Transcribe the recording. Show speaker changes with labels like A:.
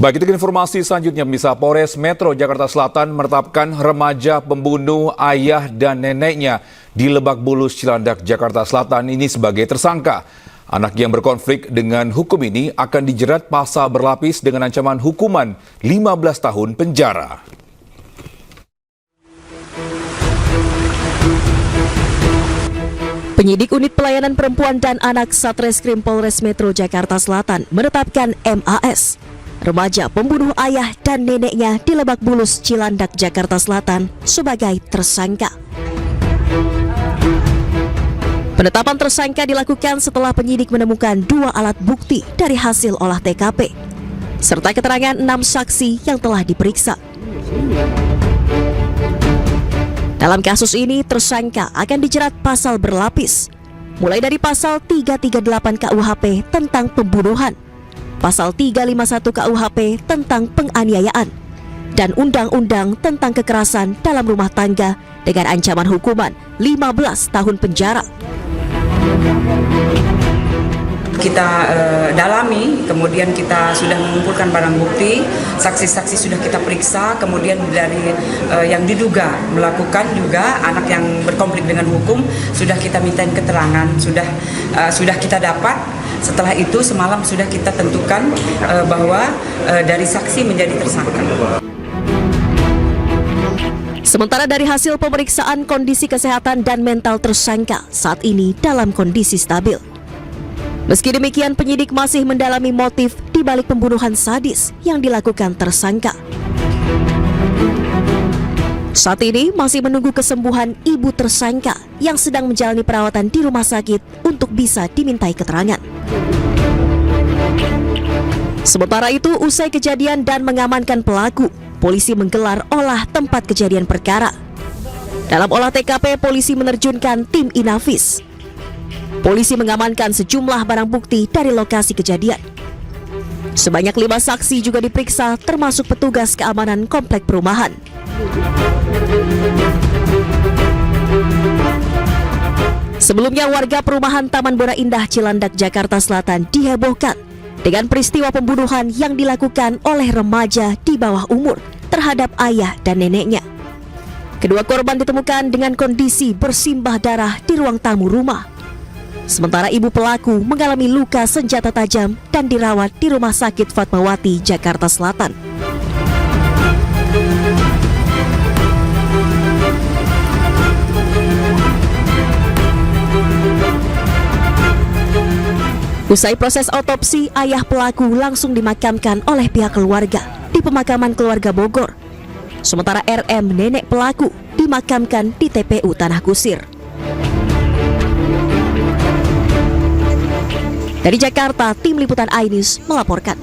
A: Baik, itu informasi selanjutnya. Pemirsa, Polres Metro Jakarta Selatan menetapkan remaja pembunuh ayah dan neneknya di Lebak Bulus, Cilandak, Jakarta Selatan ini sebagai tersangka. Anak yang berkonflik dengan hukum ini akan dijerat pasal berlapis dengan ancaman hukuman 15 tahun penjara.
B: Penyidik Unit Pelayanan Perempuan dan Anak Satreskrim Polres Metro Jakarta Selatan menetapkan MAS, remaja pembunuh ayah dan neneknya di Lebak Bulus, Cilandak, Jakarta Selatan, sebagai tersangka. Penetapan tersangka dilakukan setelah penyidik menemukan 2 alat bukti dari hasil olah TKP, serta keterangan 6 saksi yang telah diperiksa. Dalam kasus ini, tersangka akan dijerat pasal berlapis, mulai dari pasal 338 KUHP tentang pembunuhan, pasal 351 KUHP tentang penganiayaan, dan undang-undang tentang kekerasan dalam rumah tangga dengan ancaman hukuman 15 tahun penjara.
C: Kita dalami, kemudian kita sudah mengumpulkan barang bukti, saksi-saksi sudah kita periksa, kemudian dari yang diduga melakukan juga anak yang berkonflik dengan hukum sudah kita mintain keterangan, sudah kita dapat. Setelah itu semalam sudah kita tentukan bahwa dari saksi menjadi tersangka.
B: Sementara dari hasil pemeriksaan, kondisi kesehatan dan mental tersangka saat ini dalam kondisi stabil. Meski demikian, penyidik masih mendalami motif di balik pembunuhan sadis yang dilakukan tersangka. Saat ini masih menunggu kesembuhan ibu tersangka yang sedang menjalani perawatan di rumah sakit untuk bisa dimintai keterangan. Sementara itu, usai kejadian dan mengamankan pelaku, polisi menggelar olah tempat kejadian perkara. Dalam olah TKP, polisi menerjunkan tim Inafis. Polisi mengamankan sejumlah barang bukti dari lokasi kejadian. Sebanyak 5 saksi juga diperiksa, termasuk petugas keamanan komplek perumahan. Sebelumnya, warga perumahan Taman Bona Indah, Cilandak, Jakarta Selatan dihebohkan dengan peristiwa pembunuhan yang dilakukan oleh remaja di bawah umur terhadap ayah dan neneknya. Kedua korban ditemukan dengan kondisi bersimbah darah di ruang tamu rumah. Sementara ibu pelaku mengalami luka senjata tajam dan dirawat di Rumah Sakit Fatmawati, Jakarta Selatan. Usai proses otopsi, ayah pelaku langsung dimakamkan oleh pihak keluarga di pemakaman keluarga Bogor. Sementara RM, nenek pelaku, dimakamkan di TPU Tanah Kusir. Dari Jakarta, tim liputan iNews melaporkan.